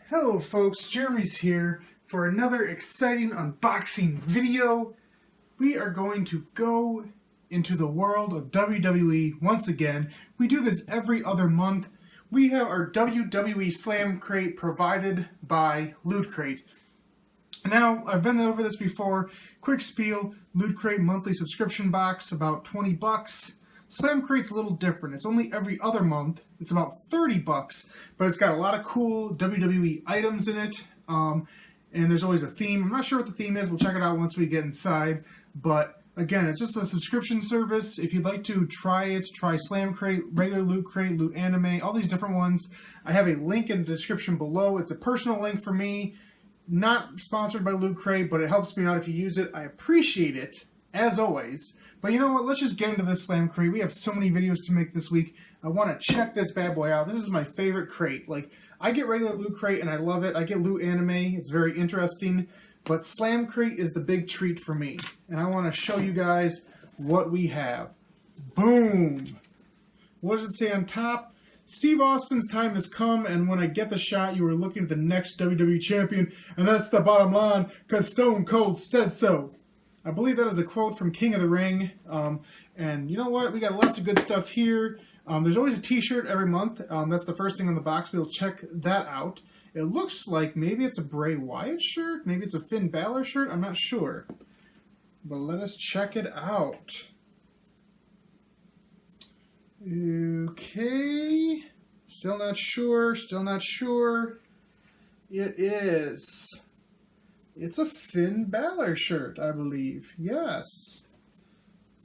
Hello folks, Jeremy's here for another exciting unboxing video. We are going to go into the world of WWE once again. We do this every other month. We have our WWE Slam Crate provided by Loot Crate. Now, I've been over this before. Quick spiel, Loot Crate monthly subscription box, about 20 bucks. Slam Crate's a little different. It's only every other month. It's about 30 bucks, but it's got a lot of cool WWE items in it, and there's always a theme. I'm not sure what the theme is. We'll check it out once we get inside, but again, it's just a subscription service. If you'd like to try it, try Slam Crate, regular Loot Crate, Loot Anime, all these different ones. I have a link in the description below. It's a personal link for me, not sponsored by Loot Crate, but it helps me out if you use it. I appreciate it, as always. But you know what, let's just get into this Slam Crate. We have so many videos to make this week. I want to check this bad boy out. This is my favorite crate. Like, I get regular Loot Crate and I love it. I get Loot Anime. It's very interesting. But Slam Crate is the big treat for me. And I want to show you guys what we have. Boom! What does it say on top? Steve Austin's time has come, and when I get the shot, you are looking at the next WWE champion, and that's the bottom line, because Stone Cold said so. I believe that is a quote from King of the Ring. And you know what? We got lots of good stuff here. There's always a t-shirt every month. That's the first thing on the box. We'll check that out. It looks like maybe it's a Bray Wyatt shirt. Maybe it's a Finn Balor shirt. I'm not sure. But let us check it out. Okay. Still not sure. Still not sure. It is. It's a Finn Balor shirt, I believe. Yes.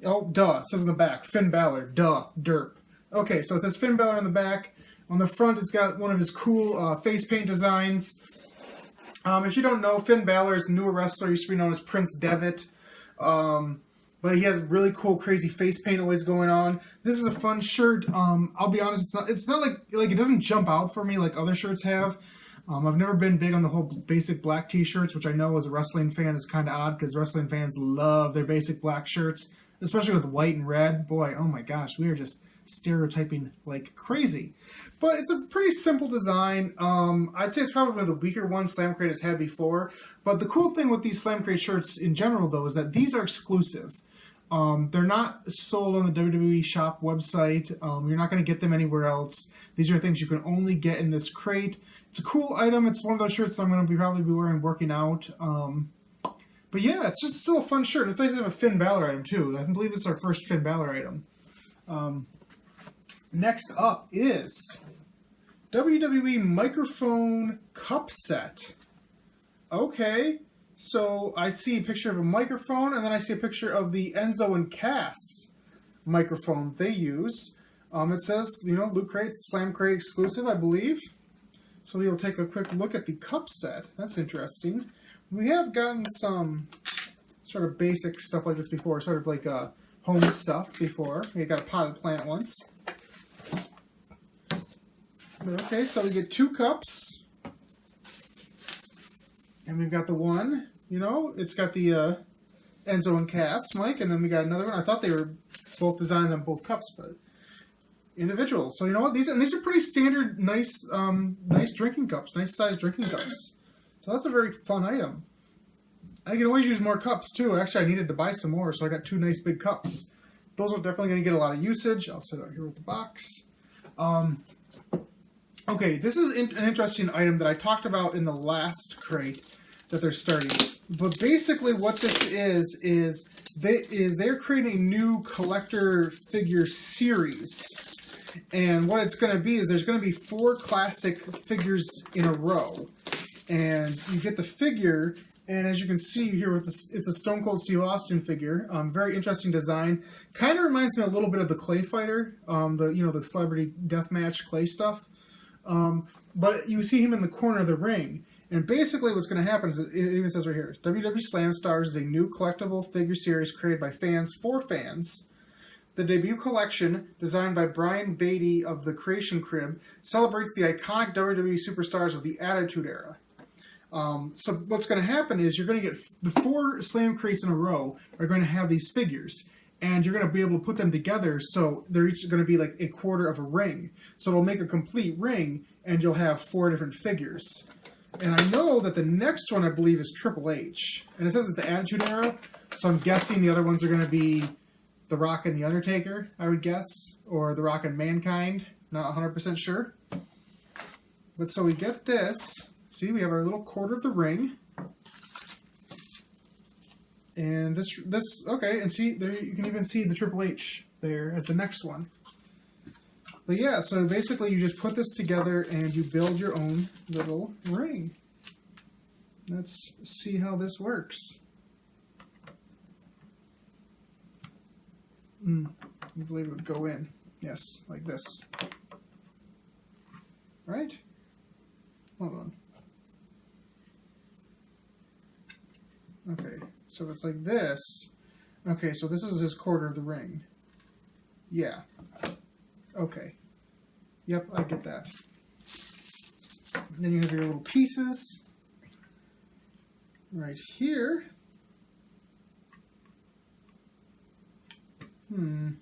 Oh, duh. It says on the back. Finn Balor. Duh. Derp. Okay, so it says Finn Balor on the back. On the front, it's got one of his cool face paint designs. If you don't know, Finn Balor is a newer wrestler. Used to be known as Prince Devitt. But he has really cool, crazy face paint always going on. This is a fun shirt. I'll be honest, it's not like it doesn't jump out for me like other shirts have. I've never been big on the whole basic black t-shirts, which I know as a wrestling fan is kind of odd because wrestling fans love their basic black shirts, especially with white and red. Boy, oh my gosh, we are just stereotyping like crazy. But it's a pretty simple design. I'd say it's probably one of the weaker ones Slam Crate has had before. But the cool thing with these Slam Crate shirts in general, though, is that these are exclusive. They're not sold on the WWE shop website. You're not going to get them anywhere else. These are things you can only get in this crate. It's a cool item. It's one of those shirts that I'm going to probably be wearing working out. But yeah, it's just still a fun shirt. It's actually a Finn Balor item too. I believe this is our first Finn Balor item. Next up is WWE Microphone Cup Set. Okay. So I see a picture of a microphone, and then I see a picture of the Enzo and Cass microphone they use. It says, you know, Loot Crate, Slam Crate exclusive, I believe. So we'll take a quick look at the cup set. That's interesting. We have gotten some sort of basic stuff like this before, sort of like home stuff before. We got a potted plant once. Okay, so we get 2 cups. And we've got the one, you know, it's got the Enzo and Cass mic, and then we got another one. I thought they were both designed on both cups, but individual. So you know what? These are pretty standard, nice drinking cups, nice sized drinking cups. So that's a very fun item. I can always use more cups too. Actually, I needed to buy some more, so I got 2 nice big cups. Those are definitely going to get a lot of usage. I'll set it out here with the box. Okay, this is an interesting item that I talked about in the last crate that they're starting. But basically what this is they're creating a new collector figure series. And what it's going to be is there's going to be 4 classic figures in a row. And you get the figure, and as you can see here, with this, it's a Stone Cold Steve Austin figure. Very interesting design. Kind of reminds me a little bit of the Clay Fighter, the Celebrity Deathmatch Clay stuff. But you see him in the corner of the ring. And basically what's going to happen is, it even says right here, WWE Slam Stars is a new collectible figure series created by fans for fans. The debut collection, designed by Brian Beatty of the Creation Crib, celebrates the iconic WWE superstars of the Attitude Era. So what's going to happen is you're going to get the 4 Slam Crates in a row are going to have these figures. And you're going to be able to put them together so they're each going to be like a quarter of a ring. So it'll make a complete ring, and you'll have 4 different figures. And I know that the next one, I believe, is Triple H. And it says it's the Attitude Era, so I'm guessing the other ones are going to be The Rock and The Undertaker, I would guess. Or The Rock and Mankind. Not 100% sure. But so we get this. See, we have our little quarter of the ring. And this, okay, and see, there you can even see the Triple H there as the next one. But yeah, so basically you just put this together and you build your own little ring. Let's see how this works. I believe it would go in. Yes, like this. Right? Hold on. Okay, so it's like this. Okay, so this is his quarter of the ring. Yeah. Okay. Yep, I get that. And then you have your little pieces. Right here. Maybe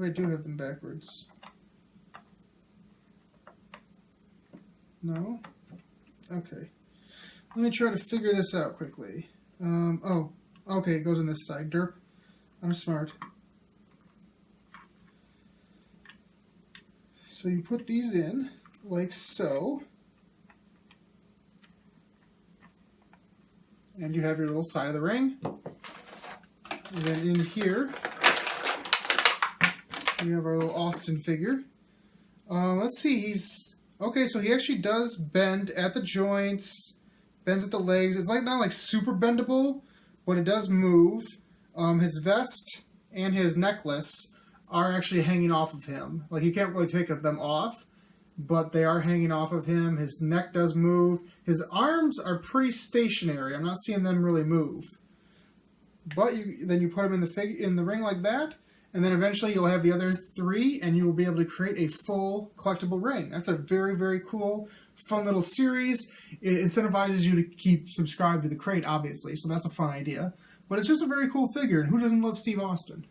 I do have them backwards. No? Okay. Let me try to figure this out quickly. Oh, okay, it goes on this side. Derp. I'm smart. So you put these in, like so. And you have your little side of the ring. And then in here, we have our little Austin figure. Let's see, he's... Okay, so he actually does bend at the joints, bends at the legs. It's like not like super bendable, but it does move. His vest and his necklace are actually hanging off of him. Like, you can't really take them off, but they are hanging off of him. His neck does move. His arms are pretty stationary. I'm not seeing them really move. But then you put him in the ring like that, and then eventually you'll have the other three, and you will be able to create a full collectible ring. That's a very, very cool, fun little series. It incentivizes you to keep subscribed to the crate, obviously, so that's a fun idea. But it's just a very cool figure, and who doesn't love Steve Austin?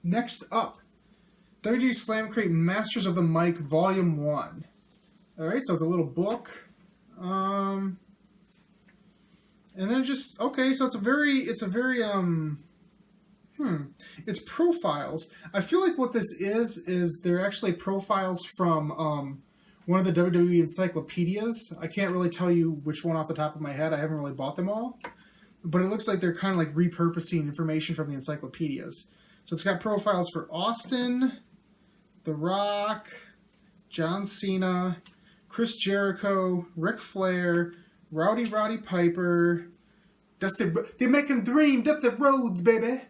Next up, WWE Slam Crate Masters of the Mic Volume 1. Alright, so it's a little book. And then just, okay, so it's profiles. I feel like what this is they're actually profiles from one of the WWE encyclopedias. I can't really tell you which one off the top of my head. I haven't really bought them all. But it looks like they're kind of like repurposing information from the encyclopedias. So it's got profiles for Austin, The Rock, John Cena, Chris Jericho, Ric Flair, Rowdy Piper. They're making dream up the roads, baby.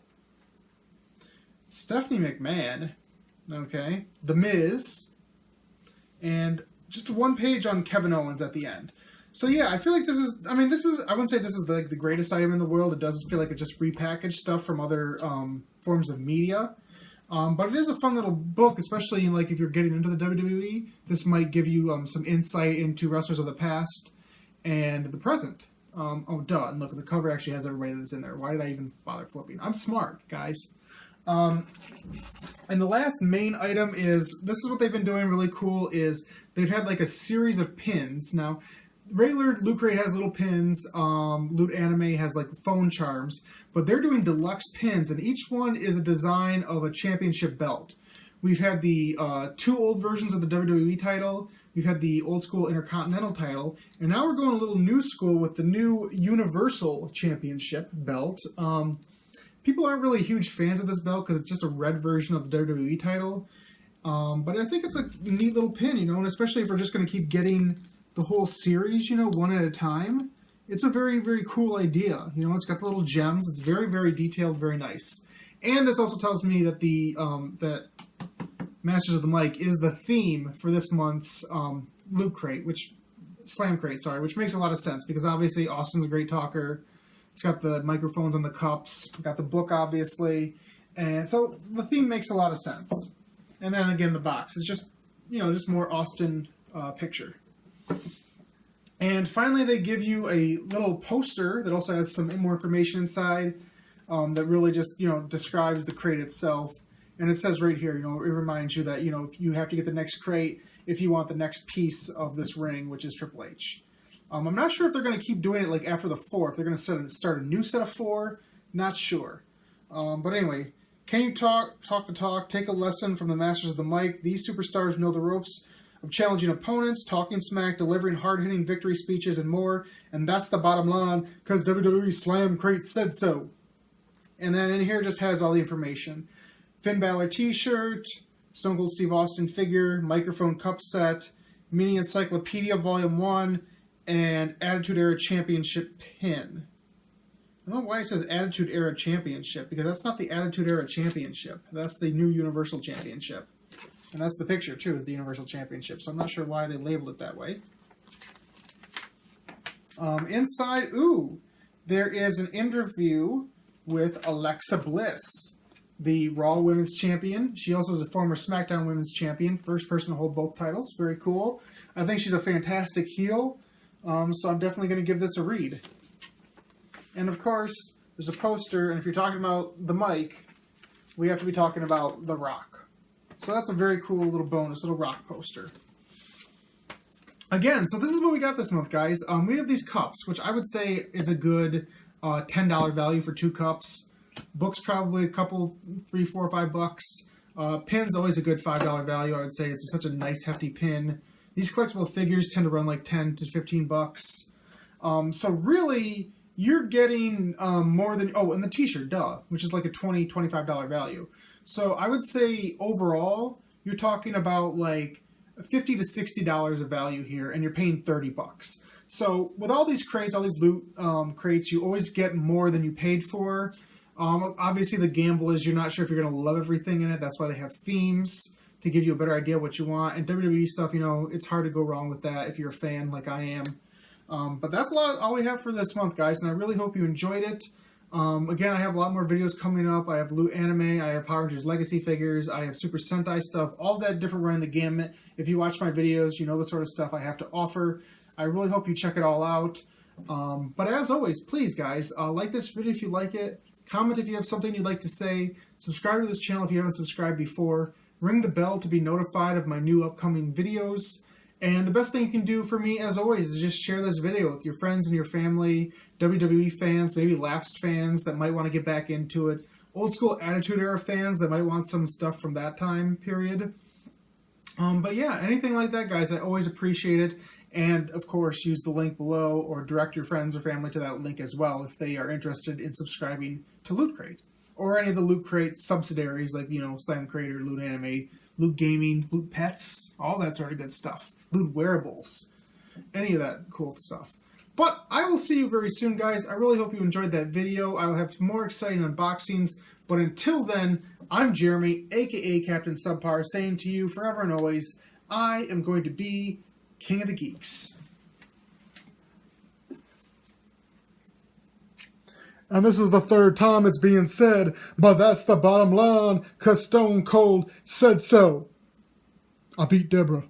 Stephanie McMahon. Okay. The Miz. And just one page on Kevin Owens at the end. So yeah, I feel like this is, I wouldn't say this is like the greatest item in the world. It does feel like it just repackaged stuff from other forms of media. But it is a fun little book, especially like if you're getting into the WWE. This might give you some insight into wrestlers of the past and the present. Oh, duh. And look, the cover actually has everybody that's in there. Why did I even bother flipping? I'm smart, guys. And the last main item is, this is what they've been doing really cool, is they've had like a series of pins. Now, regular Loot Crate has little pins, Loot Anime has like phone charms, but they're doing deluxe pins, and each one is a design of a championship belt. We've had the two old versions of the WWE title, we've had the old school Intercontinental title, and now we're going a little new school with the new Universal Championship belt. People aren't really huge fans of this belt because it's just a red version of the WWE title, but I think it's a neat little pin, you know, and especially if we're just going to keep getting the whole series, you know, one at a time. It's a very, very cool idea. You know, it's got the little gems. It's very, very detailed, very nice. And this also tells me that the that Masters of the Mic is the theme for this month's Loot Crate, Slam Crate, which makes a lot of sense because obviously Austin's a great talker. It's got the microphones on the cups. Got the book, obviously, and so the theme makes a lot of sense. And then again, the box is just, you know, just more Austin picture. And finally, they give you a little poster that also has some more information inside that really just, you know, describes the crate itself. And it says right here, you know, it reminds you that, you know, you have to get the next crate if you want the next piece of this ring, which is Triple H. I'm not sure if they're going to keep doing it like after the 4. If they're going to start a new set of 4, not sure. But anyway, can you talk the talk, take a lesson from the masters of the mic? These superstars know the ropes of challenging opponents, talking smack, delivering hard-hitting victory speeches, and more. And that's the bottom line, because WWE Slam Crate said so. And then in here just has all the information. Finn Balor t-shirt, Stone Cold Steve Austin figure, microphone cup set, mini encyclopedia volume 1, and Attitude Era Championship pin. I don't know why it says Attitude Era Championship, because that's not the Attitude Era Championship. That's the new Universal Championship. And that's the picture, too, is the Universal Championship. So I'm not sure why they labeled it that way. Inside, there is an interview with Alexa Bliss, the Raw Women's Champion. She also is a former SmackDown Women's Champion. First person to hold both titles. Very cool. I think she's a fantastic heel. So I'm definitely going to give this a read. And of course, there's a poster, and if you're talking about the mic, we have to be talking about The Rock. So that's a very cool little bonus, little Rock poster. Again, so this is what we got this month, guys. We have these cups, which I would say is a good $10 value for 2 cups. Books probably a couple, $3, $4, $5. Pins always a good $5 value. I would say it's such a nice hefty pin. These collectible figures tend to run like 10 to 15 bucks. So really, you're getting more than, and the t-shirt, which is like a $20, $25 value. So I would say overall, you're talking about like $50 to $60 of value here, and you're paying 30 bucks. So with all these crates, all these loot crates, you always get more than you paid for. Obviously, the gamble is you're not sure if you're going to love everything in it. That's why they have themes to give you a better idea of what you want. And WWE stuff, you know, it's hard to go wrong with that if you're a fan like I am. But that's all we have for this month, guys, and I really hope you enjoyed it. Again, I have a lot more videos coming up. I have Loot Anime, I have Power Rangers Legacy figures, I have Super Sentai stuff, all that different running the gamut. If you watch my videos, you know the sort of stuff I have to offer. I really hope you check it all out. But as always, please, guys, like this video if you like it, comment if you have something you'd like to say, subscribe to this channel if you haven't subscribed before, ring the bell to be notified of my new upcoming videos. And the best thing you can do for me, as always, is just share this video with your friends and your family, WWE fans, maybe lapsed fans that might want to get back into it, old school Attitude Era fans that might want some stuff from that time period. But yeah, anything like that, guys, I always appreciate it. And, of course, use the link below or direct your friends or family to that link as well if they are interested in subscribing to Loot Crate. Or any of the Loot Crate subsidiaries like, you know, Slam Crate or Loot Anime, Loot Gaming, Loot Pets, all that sort of good stuff. Loot Wearables, any of that cool stuff. But I will see you very soon, guys. I really hope you enjoyed that video. I will have more exciting unboxings. But until then, I'm Jeremy, a.k.a. Captain Subpar, saying to you forever and always, I am going to be King of the Geeks. And this is the 3rd time it's being said, but that's the bottom line, 'cause Stone Cold said so. I beat Deborah.